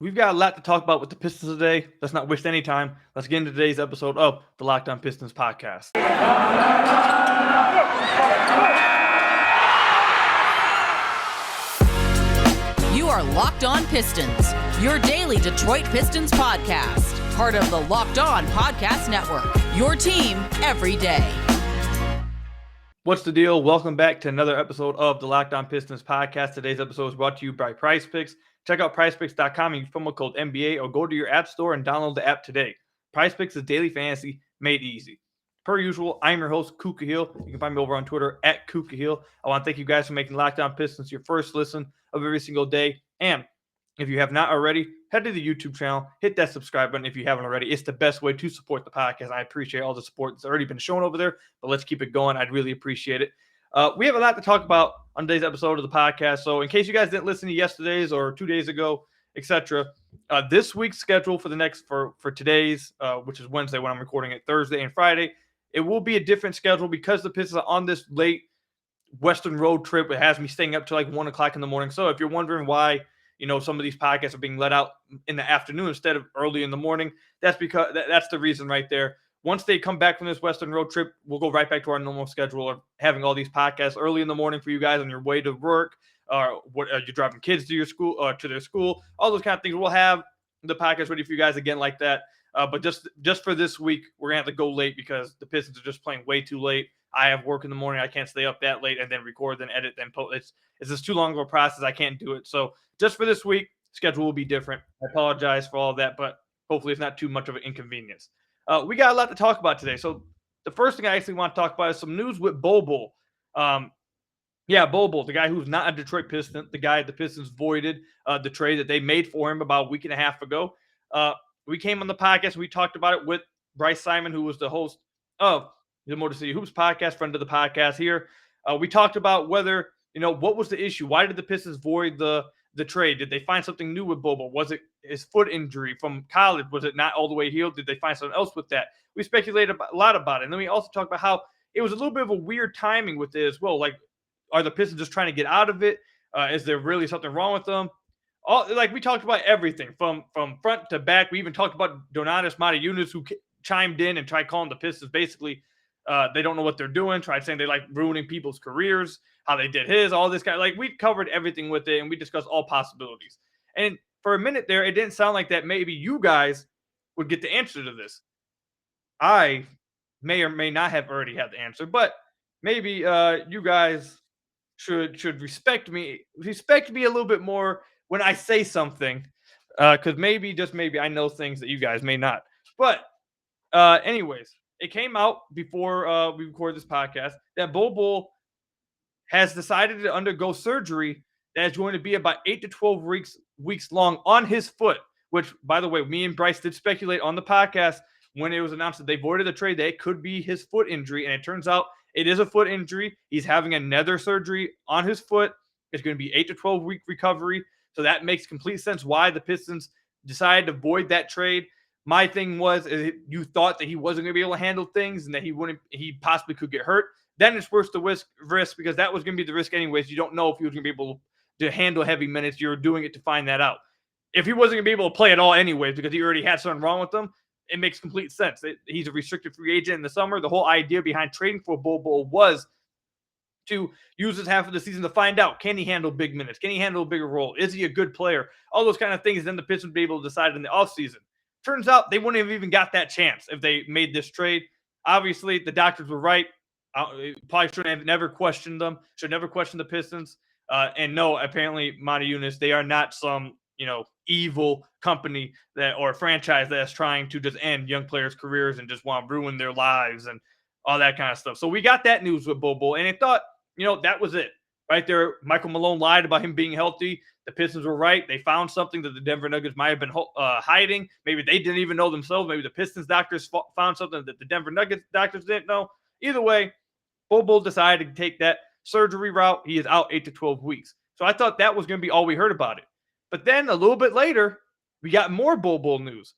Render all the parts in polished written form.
We've got a lot to talk about with the Pistons today. Let's not waste any time. Let's get into today's episode of the Locked On Pistons podcast. You are Locked On Pistons, your daily Detroit Pistons podcast, part of the Locked On Podcast Network, your team every day. What's the deal? Welcome back to another episode of the Locked On Pistons podcast. Today's episode is brought to you by PrizePicks. Check out PrizePicks.com and use promo code NBA or go to your app store and download the app today. PrizePicks is daily fantasy made easy. Per usual, I'm your host, Kuka Hill. You can find me over on Twitter at Kuka Hill. I want to thank you guys for making Locked On Pistons your first listen of every single day. And if you have not already, head to the YouTube channel, hit that subscribe button if you haven't already. It's the best way to support the podcast. I appreciate all the support that's already been shown over there, but let's keep it going. I'd really appreciate it. We have a lot to talk about on today's episode of the podcast. So in case you guys didn't listen to yesterday's or 2 days ago, etc., this week's schedule for today's, which is Wednesday when I'm recording it, Thursday and Friday, it will be a different schedule because the Pistons are on this late Western road trip. It has me staying up to like 1 o'clock in the morning. So if you're wondering why, some of these podcasts are being let out in the afternoon instead of early in the morning, that's because that's the reason right there. Once they come back from this Western road trip, we'll go right back to our normal schedule of having all these podcasts early in the morning for you guys on your way to work, or what you're driving kids to your school, to their school, all those kind of things. We'll have the podcast ready for you guys again like that. But just for this week, we're gonna have to go late because the Pistons are just playing way too late. I have work in the morning. I can't stay up that late and then record, then edit, then post. It's just too long of a process. I can't do it. So just for this week, schedule will be different. I apologize for all of that, but hopefully it's not too much of an inconvenience. We got a lot to talk about today. So the first thing I actually want to talk about is some news with Bol Bol. Bol Bol, the guy who's not a Detroit Piston, the guy the Pistons voided the trade that they made for him about a week and a half ago. We came on the podcast. We talked about it with Bryce Simon, who was the host of the Motor City Hoops podcast, friend of the podcast here. We talked about whether, what was the issue? Why did the Pistons void the trade? Did they find something new with Bol Bol? Was it his foot injury from college? Was it not all the way healed? Did they find something else with that? We speculated a lot about it. And then we also talked about how it was a little bit of a weird timing with it as well. Like, are the Pistons just trying to get out of it? Is there really something wrong with them? We talked about everything from front to back. We even talked about Donatas Matajunas, who chimed in and tried calling the Pistons basically they don't know what they're doing, tried saying they like ruining people's careers, how they did his, all this kind of, we covered everything with it and we discussed all possibilities. And for a minute there, it didn't sound like that maybe you guys would get the answer to this. I may or may not have already had the answer, but maybe you guys should respect me a little bit more when I say something, because maybe, just maybe, I know things that you guys may not. But anyways, it came out before we recorded this podcast that Bol Bol has decided to undergo surgery that is going to be about 8 to 12 weeks long on his foot, which, by the way, me and Bryce did speculate on the podcast when it was announced that they voided the trade that it could be his foot injury, and it turns out it is a foot injury. He's having another surgery on his foot. It's going to be 8 to 12 week recovery, so that makes complete sense why the Pistons decided to void that trade. My thing was, you thought that he wasn't going to be able to handle things and that he possibly could get hurt. Then it's worth the risk because that was going to be the risk anyways. You don't know if he was going to be able to handle heavy minutes. You're doing it to find that out. If he wasn't going to be able to play at all anyways because he already had something wrong with him, it makes complete sense. He's a restricted free agent in the summer. The whole idea behind trading for Bol Bol was to use this half of the season to find out, can he handle big minutes? Can he handle a bigger role? Is he a good player? All those kind of things. Then the Pistons would be able to decide in the offseason. Turns out they wouldn't have even got that chance if they made this trade. Obviously, the doctors were right. Probably should have never questioned them. Should never question the Pistons. And no, apparently, Matajunas, they are not some evil company or franchise that's trying to just end young players' careers and just want to ruin their lives and all that kind of stuff. So we got that news with Bol Bol, and I thought, that was it. Right there, Michael Malone lied about him being healthy. The Pistons were right. They found something that the Denver Nuggets might have been hiding. Maybe they didn't even know themselves. Maybe the Pistons doctors found something that the Denver Nuggets doctors didn't know. Either way, Bol Bol decided to take that surgery route. He is out 8 to 12 weeks. So I thought that was going to be all we heard about it. But then a little bit later, we got more Bol Bol news.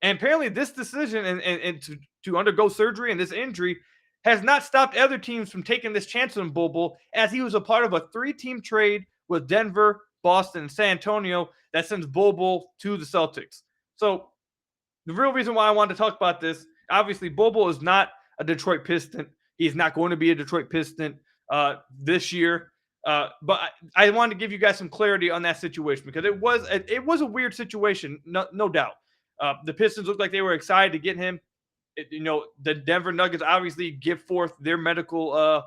And apparently this decision and to undergo surgery and this injury has not stopped other teams from taking this chance on Bol Bol, as he was a part of a 3-team trade with Denver, Boston, and San Antonio that sends Bol Bol to the Celtics. So the real reason why I wanted to talk about this, obviously, Bol Bol is not a Detroit Piston. He's not going to be a Detroit Piston this year. But I wanted to give you guys some clarity on that situation because it was a weird situation, no doubt. The Pistons looked like they were excited to get him. The Denver Nuggets obviously give forth their medical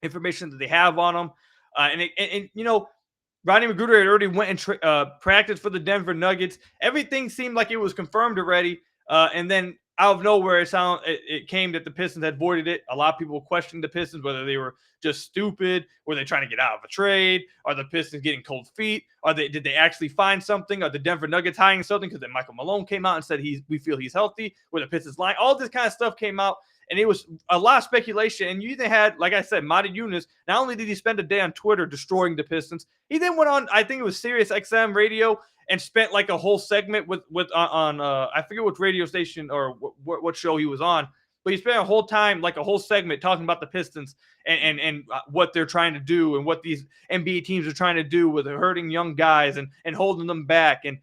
information that they have on him, and Rodney McGruder had already went and practiced for the Denver Nuggets. Everything seemed like it was confirmed already, and then out of nowhere, it came that the Pistons had voided it. A lot of people questioned the Pistons, whether they were just stupid, were they trying to get out of a trade, are the Pistons getting cold feet, did they actually find something, are the Denver Nuggets hiding something? Because then Michael Malone came out and said we feel he's healthy, where the Pistons lying. All this kind of stuff came out, and it was a lot of speculation. And you even had, like I said, Madi Yunus. Not only did he spend a day on Twitter destroying the Pistons, he then went on, I think it was Sirius XM radio, and spent like a whole segment on I forget which radio station or what show he was on, but he spent a whole time, like a whole segment, talking about the Pistons and what they're trying to do and what these NBA teams are trying to do with hurting young guys and holding them back and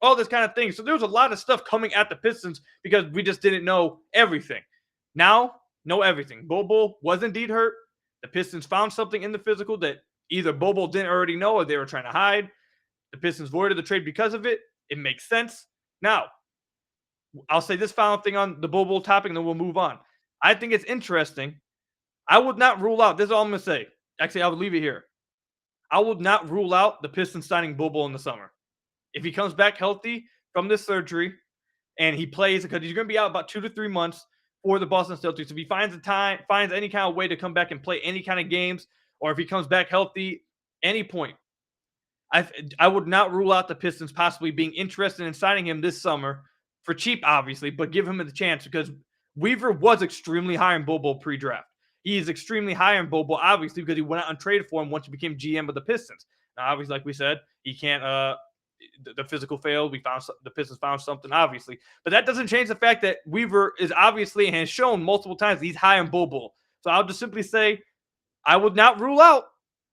all this kind of thing. So there was a lot of stuff coming at the Pistons because we just didn't know everything. Now, know everything. Bol Bol was indeed hurt. The Pistons found something in the physical that either Bol Bol didn't already know or they were trying to hide. The Pistons voided the trade because of it. It makes sense. Now, I'll say this final thing on the Bol Bol topic, and then we'll move on. I think it's interesting. I would not rule out, this is all I'm going to say. Actually, I would leave it here. I would not rule out the Pistons signing Bol Bol in the summer. If he comes back healthy from this surgery and he plays, because he's going to be out about 2 to 3 months for the Boston Celtics. If he finds any kind of way to come back and play any kind of games, or if he comes back healthy any point, I would not rule out the Pistons possibly being interested in signing him this summer for cheap, obviously, but give him the chance because Weaver was extremely high in Bol Bol pre-draft. He is extremely high in Bol Bol, obviously, because he went out and traded for him once he became GM of the Pistons. Now, obviously, like we said, he can't. The physical failed. The Pistons found something, obviously, but that doesn't change the fact that Weaver is obviously and has shown multiple times he's high in Bol Bol. So I'll just simply say I would not rule out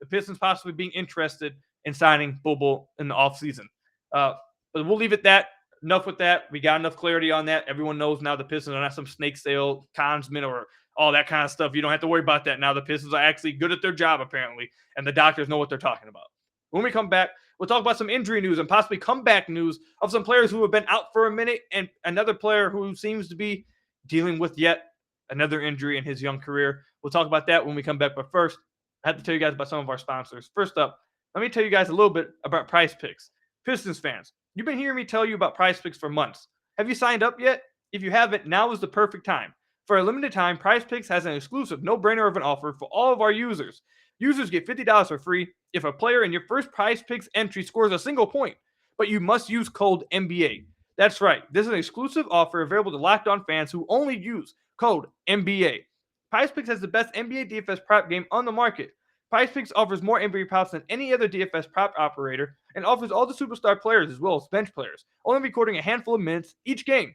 the Pistons possibly being interested in signing Bol Bol in the offseason. But we'll leave it at that. Enough with that. We got enough clarity on that. Everyone knows now the Pistons are not some snake sale consman or all that kind of stuff. You don't have to worry about that now. The Pistons are actually good at their job, apparently, and the doctors know what they're talking about. When we come back, we'll talk about some injury news and possibly comeback news of some players who have been out for a minute and another player who seems to be dealing with yet another injury in his young career. We'll talk about that when we come back. But first, I have to tell you guys about some of our sponsors. First up, let me tell you guys a little bit about PrizePicks. Pistons fans, you've been hearing me tell you about PrizePicks for months. Have you signed up yet? If you haven't, now is the perfect time. For a limited time, PrizePicks has an exclusive no-brainer of an offer for all of our users. Users get $50 for free if a player in your first PrizePicks entry scores a single point, but you must use code NBA. That's right. This is an exclusive offer available to Locked On fans who only use code NBA. PrizePicks has the best NBA DFS prop game on the market. PrizePicks offers more NBA props than any other DFS prop operator and offers all the superstar players as well as bench players, only recording a handful of minutes each game.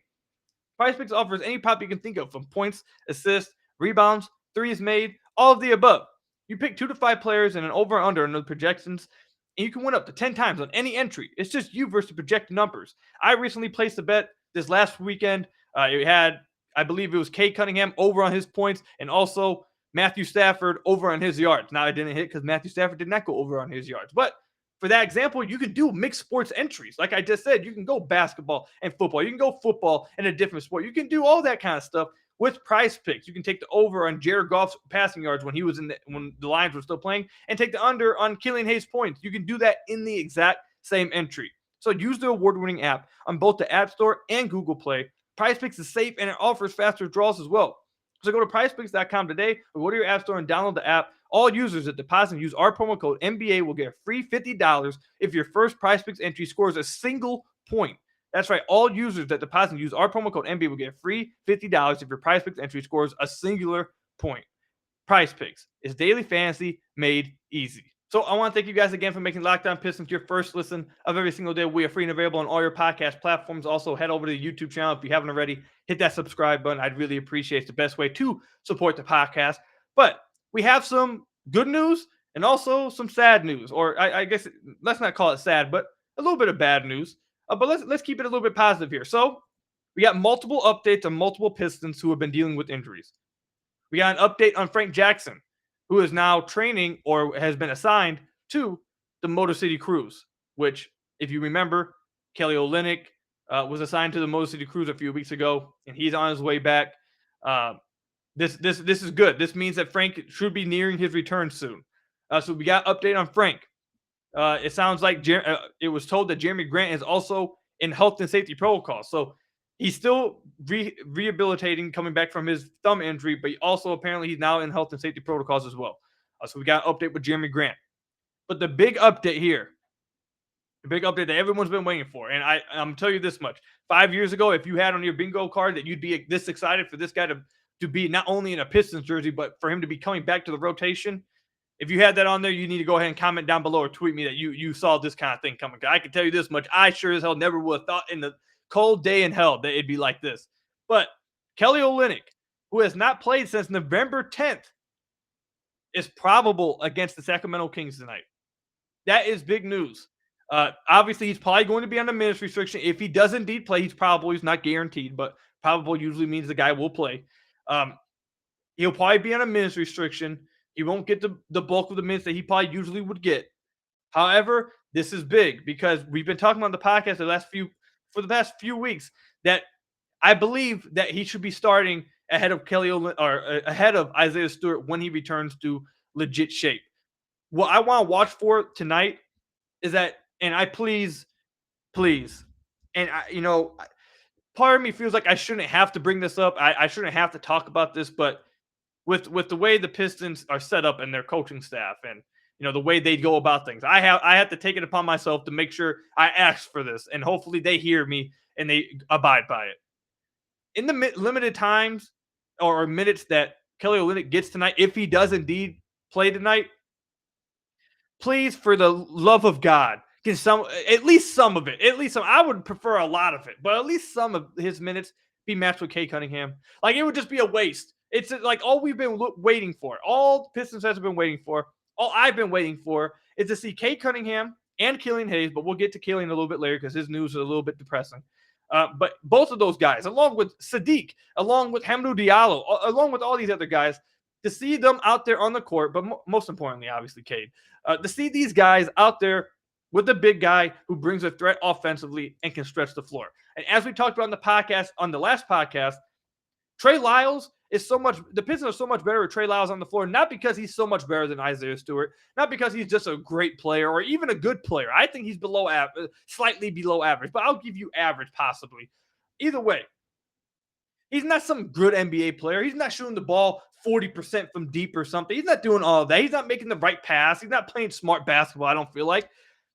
PrizePicks offers any prop you can think of, from points, assists, rebounds, threes made, all of the above. You pick 2 to 5 players and an over and under in the projections, and you can win up to 10 times on any entry. It's just you versus the projected numbers. I recently placed a bet this last weekend. It had, I believe it was Cade Cunningham over on his points and also Matthew Stafford over on his yards. Now, I didn't hit because Matthew Stafford did not go over on his yards. But for that example, you can do mixed sports entries. Like I just said, you can go basketball and football. You can go football and a different sport. You can do all that kind of stuff with PrizePicks. You can take the over on Jared Goff's passing yards when the Lions were still playing, and take the under on Killian Hayes points. You can do that in the exact same entry. So use the award-winning app on both the App Store and Google Play. PrizePicks is safe and it offers faster draws as well. So go to PrizePicks.com today or go to your App Store and download the app. All users that deposit and use our promo code NBA will get a free $50 if your first PrizePicks entry scores a single point. That's right. All users that deposit and use our promo code NBA will get a free $50 if your PrizePicks entry scores a singular point. PrizePicks is daily fantasy made easy. So I want to thank you guys again for making Locked On Pistons your first listen of every single day. We are free and available on all your podcast platforms. Also, head over to the YouTube channel if you haven't already. Hit that subscribe button. I'd really appreciate it. It's the best way to support the podcast. But we have some good news And also some sad news, or I guess let's not call it sad, but a little bit of bad news. But let's keep it a little bit positive here. So we got multiple updates on multiple Pistons who have been dealing with injuries. We got an update on Frank Jackson, who is now training or has been assigned to the Motor City Cruise, which, if you remember, Kelly Olynyk was assigned to the Motor City Cruise a few weeks ago, and he's on his way back. This is good. This means that Frank should be nearing his return soon. So we got update on Frank. It sounds like it was told that Jeremy Grant is also in health and safety protocols. So he's still rehabilitating, coming back from his thumb injury, but also apparently he's now in health and safety protocols as well. So we got an update with Jeremy Grant. But the big update here, the big update that everyone's been waiting for, and I'm telling you this much: 5 years ago, if you had on your bingo card that you'd be this excited for this guy to be not only in a Pistons jersey, but for him to be coming back to the rotation, if you had that on there, you need to go ahead and comment down below or tweet me that you saw this kind of thing coming. I can tell you this much: I sure as hell never would have thought in the cold day in hell that it'd be like this. But Kelly Olynyk, who has not played since November 10th, is probable against the Sacramento Kings tonight. That is big news. Obviously, he's probably going to be on the minutes restriction. If he does indeed play, he's not guaranteed, but probable usually means the guy will play. He'll probably be on a minutes restriction. He won't get the bulk of the minutes that he probably usually would get. However, this is big because we've been talking about the podcast for the past few weeks that I believe that he should be starting ahead of ahead of Isaiah Stewart when he returns to legit shape. What I want to watch for tonight is that, and please, and part of me feels like I shouldn't have to bring this up. I shouldn't have to talk about this, but with the way the Pistons are set up and their coaching staff and the way they go about things, I have to take it upon myself to make sure I ask for this, and hopefully they hear me and they abide by it. In the limited times or minutes that Kelly Olynyk gets tonight, if he does indeed play tonight, please, for the love of God, can at least some of it, I would prefer a lot of it, but at least some of his minutes be matched with Cade Cunningham. Like, it would just be a waste. It's like all we've been waiting for, all Pistons fans have been waiting for, all I've been waiting for is to see Cade Cunningham and Killian Hayes, but we'll get to Killian a little bit later because his news is a little bit depressing. But both of those guys, along with Sadiq, along with Hamidou Diallo, along with all these other guys, to see them out there on the court, but most importantly, obviously, Cade, to see these guys out there with the big guy who brings a threat offensively and can stretch the floor. And as we talked about on the last podcast, Trey Lyles the Pistons are so much better with Trey Lyles on the floor, not because he's so much better than Isaiah Stewart, not because he's just a great player or even a good player. I think he's slightly below average, but I'll give you average possibly. Either way, he's not some good NBA player. He's not shooting the ball 40% from deep or something. He's not doing all of that. He's not making the right pass. He's not playing smart basketball, I don't feel like.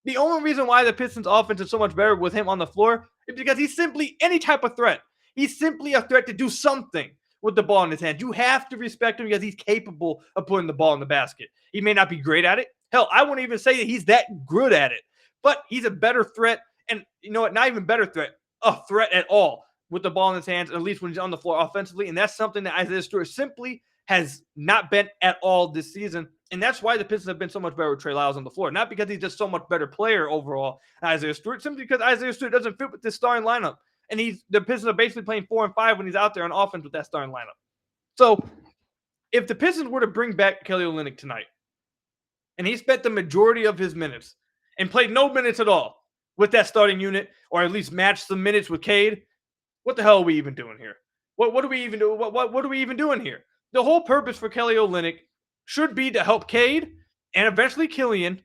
The only reason why the Pistons offense is so much better with him on the floor is because he's simply any type of threat. He's simply a threat to do something with the ball in his hand. You have to respect him because he's capable of putting the ball in the basket. He may not be great at it. Hell, I wouldn't even say that he's that good at it, but he's a better threat. And you know what? Not even better threat, a threat at all with the ball in his hands, at least when he's on the floor offensively. And that's something that Isaiah Stewart simply has not been at all this season. And that's why the Pistons have been so much better with Trey Lyles on the floor. Not because he's just so much better player overall than Isaiah Stewart, simply because Isaiah Stewart doesn't fit with this starting lineup. And the Pistons are basically playing 4 and 5 when he's out there on offense with that starting lineup. So if the Pistons were to bring back Kelly Olynyk tonight, and he spent the majority of his minutes and played no minutes at all with that starting unit, or at least matched some minutes with Cade, what the hell are we even doing here? What are we even doing? What are we even doing here? The whole purpose for Kelly Olynyk should be to help Cade and eventually Killian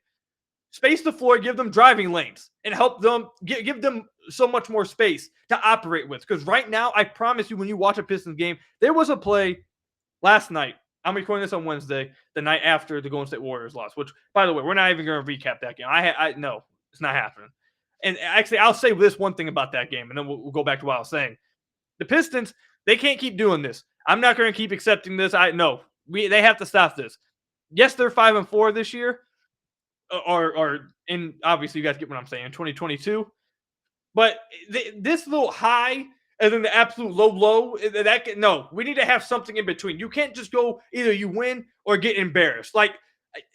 space the floor, give them driving lanes, and help them give them so much more space to operate with. Because right now, I promise you, when you watch a Pistons game, there was a play last night. I'm recording this on Wednesday, the night after the Golden State Warriors lost, which, by the way, we're not even going to recap that game. No, it's not happening. And actually, I'll say this one thing about that game, and then we'll go back to what I was saying. The Pistons, they can't keep doing this. I'm not going to keep accepting this. They have to stop this. Yes, they're 5-4 this year, obviously you guys get what I'm saying, in 2022. But this little high and then the absolute low, we need to have something in between. You can't just go either you win or get embarrassed. Like,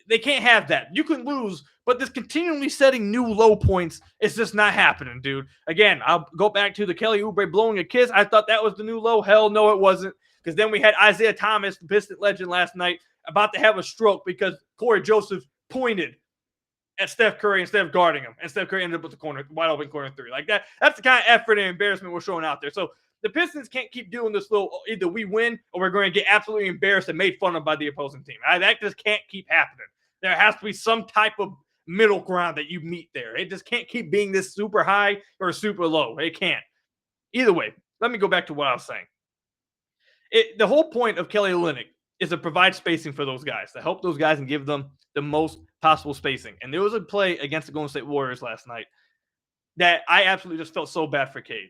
They can't have that. You can lose, but this continually setting new low points is just not happening, dude. Again, I'll go back to the Kelly Oubre blowing a kiss. I thought that was the new low. Hell no, it wasn't. Because then we had Isaiah Thomas, the Piston legend last night, about to have a stroke because Corey Joseph pointed at Steph Curry instead of guarding him. And Steph Curry ended up with the corner, wide open corner three. Like that. That's the kind of effort and embarrassment we're showing out there. So the Pistons can't keep doing this little, either we win or we're going to get absolutely embarrassed and made fun of by the opposing team. That just can't keep happening. There has to be some type of middle ground that you meet there. It just can't keep being this super high or super low. It can't. Either way, let me go back to what I was saying. The whole point of Kelly Olynyk is to provide spacing for those guys, to help those guys and give them the most possible spacing. And there was a play against the Golden State Warriors last night that I absolutely just felt so bad for Cade.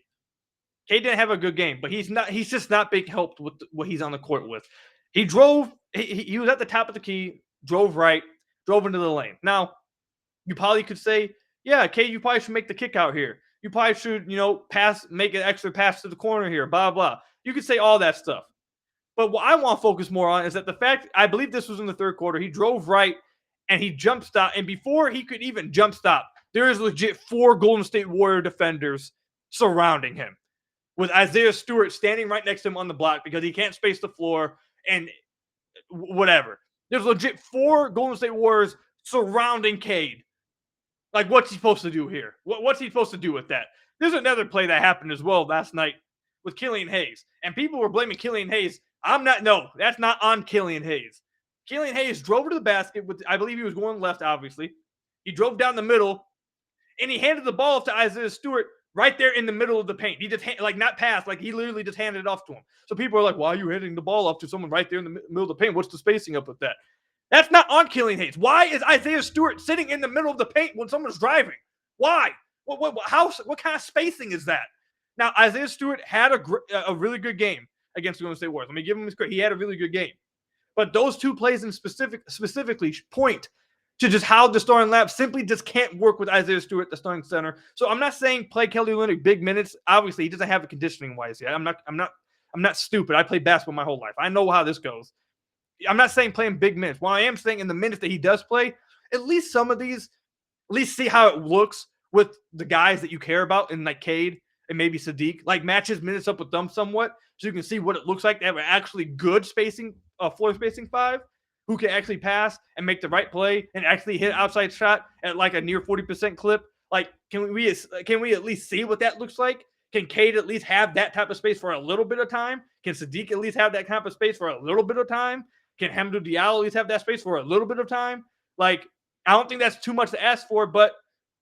Cade didn't have a good game, but he's just not being helped with what he's on the court with. He drove, he was at the top of the key, drove right, drove into the lane. Now, you probably could say, yeah, Cade, you probably should make the kick out here. You probably should, pass, make an extra pass to the corner here, blah, blah. You could say all that stuff. But what I want to focus more on is that the fact, I believe this was in the third quarter, he drove right and he jump stopped. And before he could even jump stop, there is legit 4 Golden State Warrior defenders surrounding him, with Isaiah Stewart standing right next to him on the block because he can't space the floor and whatever. There's legit 4 Golden State Warriors surrounding Cade. Like, what's he supposed to do here? What's he supposed to do with that? There's another play that happened as well last night with Killian Hayes. And people were blaming Killian Hayes. No, that's not on Killian Hayes. Killian Hayes drove to the basket with, I believe he was going left, obviously. He drove down the middle, and he handed the ball to Isaiah Stewart right there in the middle of the paint. He just, not passed, like he literally just handed it off to him. So people are like, why are you handing the ball off to someone right there in the middle of the paint? What's the spacing up with that? That's not on Killian Hayes. Why is Isaiah Stewart sitting in the middle of the paint when someone's driving? Why? What kind of spacing is that? Now, Isaiah Stewart had a really good game against the Golden State Warriors. Let me give him his credit. He had a really good game. But those 2 plays in specifically point to just how the starting lab simply just can't work with Isaiah Stewart, the starting center. So I'm not saying play Kelly Olynyk big minutes. Obviously, he doesn't have it conditioning wise yet. I'm not stupid. I played basketball my whole life. I know how this goes. I'm not saying playing big minutes. What I am saying, in the minutes that he does play, at least some of these, at least see how it looks with the guys that you care about, and like Cade and maybe Sadiq, like match his minutes up with them somewhat, so you can see what it looks like to have an actually good spacing, floor spacing 5, who can actually pass and make the right play and actually hit outside shot at like a near 40% clip. Like, can we at least see what that looks like? Can Cade at least have that type of space for a little bit of time? Can Sadiq at least have that type of space for a little bit of time? Can Hamidou Diallo at least have that space for a little bit of time? Like, I don't think that's too much to ask for, but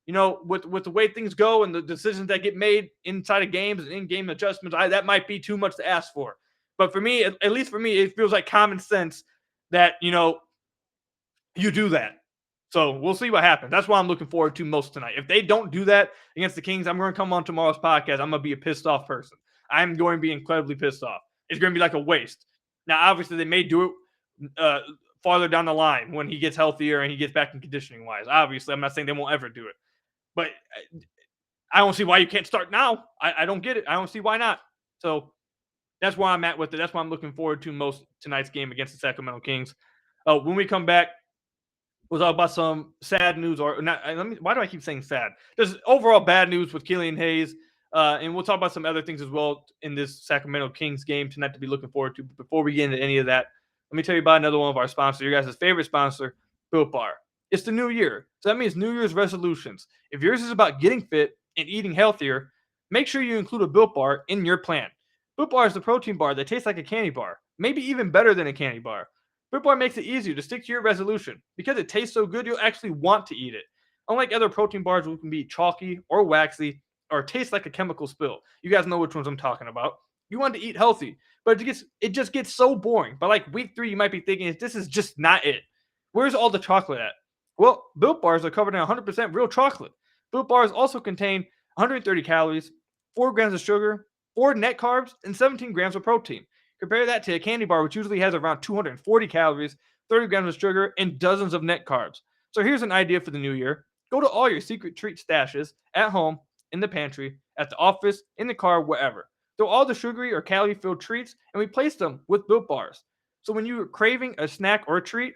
with the way things go and the decisions that get made inside of games and in-game adjustments, that might be too much to ask for. But for me, at least for me, it feels like common sense that, you do that. So we'll see what happens. That's what I'm looking forward to most tonight. If they don't do that against the Kings, I'm going to come on tomorrow's podcast. I'm going to be a pissed off person. I'm going to be incredibly pissed off. It's going to be like a waste. Now, obviously, they may do it farther down the line when he gets healthier and he gets back in conditioning wise. Obviously, I'm not saying they won't ever do it. But I don't see why you can't start now. I don't get it. I don't see why not. So that's where I'm at with it. That's what I'm looking forward to most tonight's game against the Sacramento Kings. When we come back, we'll talk about some sad news, or not. Why do I keep saying sad? There's overall bad news with Killian Hayes, and we'll talk about some other things as well in this Sacramento Kings game tonight to be looking forward to. But before we get into any of that, let me tell you about another one of our sponsors, your guys' favorite sponsor, Built Bar. It's the new year, so that means New Year's resolutions. If yours is about getting fit and eating healthier, make sure you include a Built Bar in your plan. Built Bar is the protein bar that tastes like a candy bar, maybe even better than a candy bar. Built Bar makes it easier to stick to your resolution. Because it tastes so good, you'll actually want to eat it. Unlike other protein bars, which can be chalky or waxy or taste like a chemical spill. You guys know which ones I'm talking about. You want to eat healthy, but it just gets so boring. By like week 3, you might be thinking, this is just not it. Where's all the chocolate at? Well, Built Bars are covered in 100% real chocolate. Built Bars also contain 130 calories, 4 grams of sugar, 4 net carbs, and 17 grams of protein. Compare that to a candy bar, which usually has around 240 calories, 30 grams of sugar, and dozens of net carbs. So here's an idea for the new year. Go to all your secret treat stashes at home, in the pantry, at the office, in the car, wherever. Throw all the sugary or calorie-filled treats and replace them with Built Bars. So when you're craving a snack or a treat,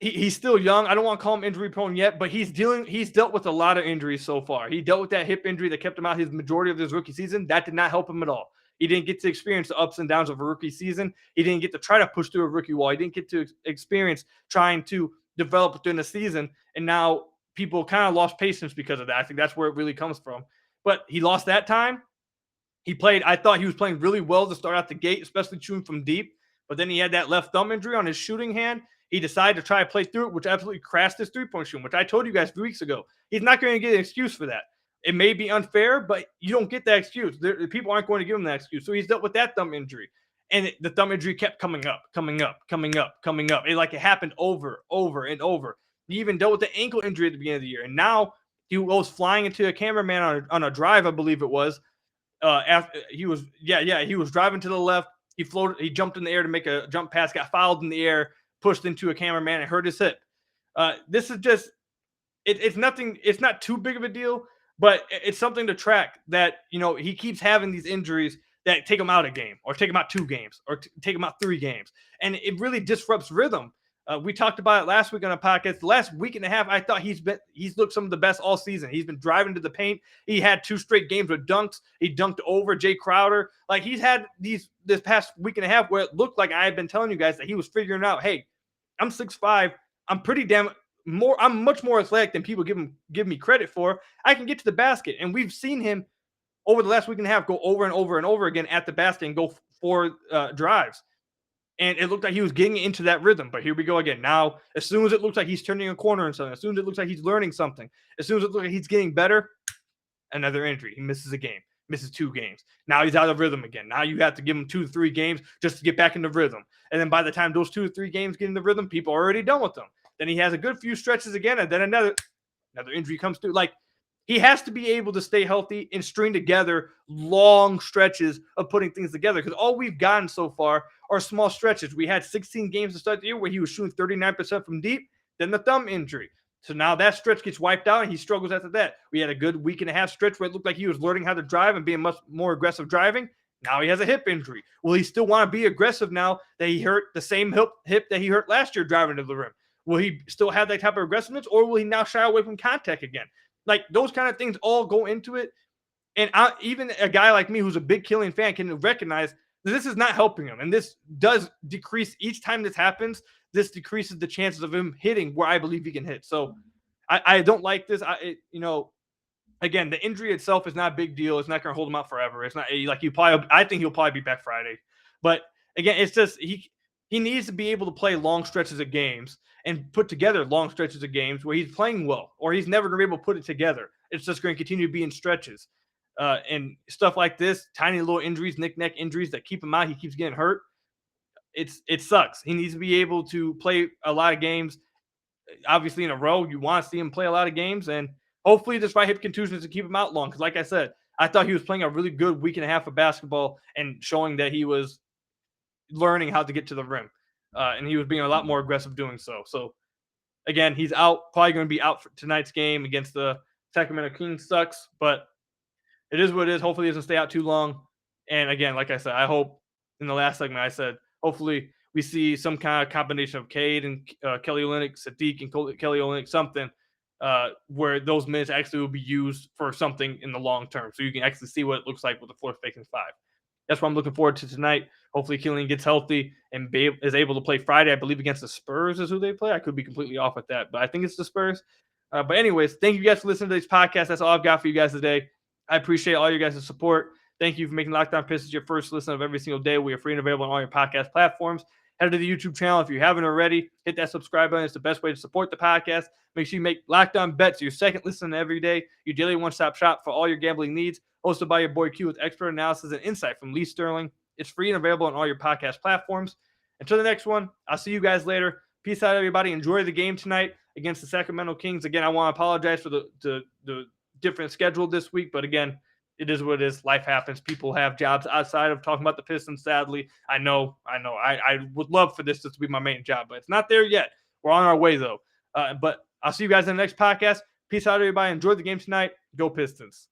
he's still young. I don't want to call him injury prone yet, but he's dealt with a lot of injuries so far. He dealt with that hip injury that kept him out his majority of his rookie season. That did not help him at all. He didn't get to experience the ups and downs of a rookie season. He didn't get to try to push through a rookie wall. He didn't get to experience trying to develop within the season. And now people kind of lost patience because of that. I think that's where it really comes from. But he lost that time. I thought he was playing really well to start out the gate, especially shooting from deep. But then he had that left thumb injury on his shooting hand. He decided to try to play through it, which absolutely crashed his three-point shooting, which I told you guys 3 weeks ago. He's not going to get an excuse for that. It may be unfair, but you don't get that excuse. People aren't going to give him that excuse. So he's dealt with that thumb injury. And the thumb injury kept coming up. It happened over, and over. He even dealt with the ankle injury at the beginning of the year. And now he goes flying into a cameraman on a drive, I believe it was. After he was driving to the left. He jumped in the air to make a jump pass, got fouled in the air, pushed into a cameraman, and hurt his hip. This is just it's nothing. It's not too big of a deal, but it's something to track that, he keeps having these injuries that take him out a game, or take him out 2 games, or take him out 3 games, and it really disrupts rhythm. We talked about it last week on a podcast. The last week and a half, I thought he's looked some of the best all season. He's been driving to the paint. He had 2 straight games with dunks. He dunked over Jay Crowder. Like, he's had this past week and a half where it looked like I had been telling you guys that he was figuring out, hey, I'm 6'5". I'm much more athletic than people give me credit for. I can get to the basket. And we've seen him over the last week and a half go over and over and over again at the basket and go 4 drives. And it looked like he was getting into that rhythm. But here we go again. Now, as soon as it looks like he's turning a corner and something, as soon as it looks like he's learning something, as soon as it looks like he's getting better, another injury. He misses a game, misses 2 games. Now he's out of rhythm again. Now you have to give him 2 to 3 games just to get back into rhythm. And then by the time those 2 to 3 games get into rhythm, people are already done with them. Then he has a good few stretches again, and then another injury comes through. Like, he has to be able to stay healthy and string together long stretches of putting things together, because all we've gotten so far are small stretches. We had 16 games to start the year where he was shooting 39% from deep, then the thumb injury. So now that stretch gets wiped out and he struggles after that. We had a good week and a half stretch where it looked like he was learning how to drive and being much more aggressive driving. Now he has a hip injury. Will he still want to be aggressive now that he hurt the same hip that he hurt last year driving to the rim? Will he still have that type of aggressiveness, or will he now shy away from contact again? Like, those kind of things all go into it. And even a guy like me who's a big Killian fan can recognize that this is not helping him. And this does decrease each time this happens. This decreases the chances of him hitting where I believe he can hit. So I don't like this. Again, the injury itself is not a big deal. It's not going to hold him out forever. It's not like I think he'll probably be back Friday. But again, it's just he needs to be able to play long stretches of games and put together long stretches of games where he's playing well, or he's never going to be able to put it together. It's just going to continue to be in stretches. And stuff like this, tiny little injuries, knick-knack injuries that keep him out. He keeps getting hurt. It sucks. He needs to be able to play a lot of games, obviously in a row. You want to see him play a lot of games, and hopefully this right hip contusion is to keep him out long. Because like I said, I thought he was playing a really good week and a half of basketball and showing that he was learning how to get to the rim. And he was being a lot more aggressive doing so. So, again, he's out. Probably going to be out for tonight's game against the Sacramento Kings. Sucks, but it is what it is. Hopefully he doesn't stay out too long. And, again, like I said, I hope in the last segment I said, hopefully we see some kind of combination of Cade and Kelly Olynyk, Sadiq and Kelly Olynyk, something where those minutes actually will be used for something in the long term. So you can actually see what it looks like with the floor-spacing 5. That's what I'm looking forward to tonight. Hopefully Killian gets healthy and is able to play Friday. I believe against the Spurs is who they play. I could be completely off with that, but I think it's the Spurs. But anyways, thank you guys for listening to this podcast. That's all I've got for you guys today. I appreciate all you guys' support. Thank you for making Locked On Pistons your first listen of every single day. We are free and available on all your podcast platforms. Head to the YouTube channel if you haven't already. Hit that subscribe button. It's the best way to support the podcast. Make sure you make Locked On Bets your second listen every day. Your daily one-stop shop for all your gambling needs. Hosted by your boy Q with expert analysis and insight from Lee Sterling. It's free and available on all your podcast platforms. Until the next one, I'll see you guys later. Peace out, everybody. Enjoy the game tonight against the Sacramento Kings. Again, I want to apologize for the different schedule this week, but again, it is what it is. Life happens. People have jobs outside of talking about the Pistons, sadly. I know. I would love for this to be my main job, but it's not there yet. We're on our way, though. But I'll see you guys in the next podcast. Peace out, everybody. Enjoy the game tonight. Go Pistons.